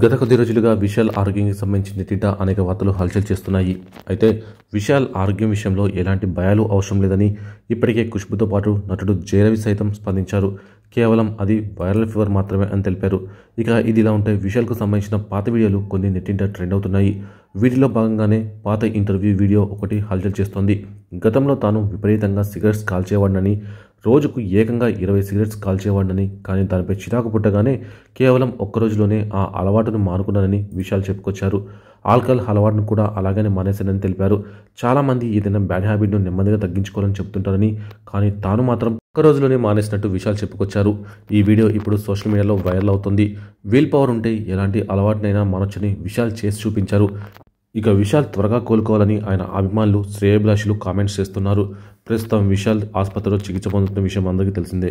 గత కొద్ది రోజులుగా విశాల్ ఆరోగ్యానికి సంబంధించి నెట్టింట అనేక వార్తలు హల్చల్ చేస్తున్నాయి. అయితే విశాల్ ఆరోగ్యం విషయంలో ఎలాంటి భయాలు అవసరం లేదని ఇప్పటికే ఖుష్బుతో పాటు నటుడు జయరవి సైతం స్పందించారు. కేవలం అది వైరల్ ఫీవర్ మాత్రమే అని తెలిపారు. ఇక ఇదిలా ఉంటే విశాల్కు సంబంధించిన పాత వీడియోలు కొన్ని నెట్టింట ట్రెండ్ అవుతున్నాయి. వీటిలో భాగంగానే పాత ఇంటర్వ్యూ వీడియో ఒకటి హల్చల్ చేస్తోంది. గతంలో తాను విపరీతంగా సిగరెట్స్ కాల్చేవాడినని, రోజుకు ఏకంగా 20 సిగరెట్స్ కాల్చేవాడినని, కానీ దానిపై చిరాకు పుట్టగానే కేవలం ఒక్క రోజులోనే ఆ అలవాటును మానుకున్నానని విశాల్ చెప్పుకొచ్చారు. ఆల్కహాల్ అలవాటును కూడా అలాగనే మానేశానని తెలిపారు. చాలామంది ఏదైనా బ్యాడ్ హ్యాబిట్ను నెమ్మదిగా తగ్గించుకోవాలని చెప్తుంటారని, కానీ తాను మాత్రం ఒక్క రోజులోనే మానేసినట్టు విశాల్ చెప్పుకొచ్చారు. ఈ వీడియో ఇప్పుడు సోషల్ మీడియాలో వైరల్ అవుతుంది. వీల్ పవర్ ఉంటే ఎలాంటి అలవాటునైనా మానొచ్చని విశాల్ చేసి చూపించారు. ఇక విశాల్ త్వరగా కోలుకోవాలని ఆయన అభిమానులు, శ్రేయోభిలాషులు కామెంట్స్ చేస్తున్నారు. ప్రస్తుతం విశాల్ ఆసుపత్రిలో చికిత్స పొందుతున్న విషయం అందరికీ తెలిసిందే.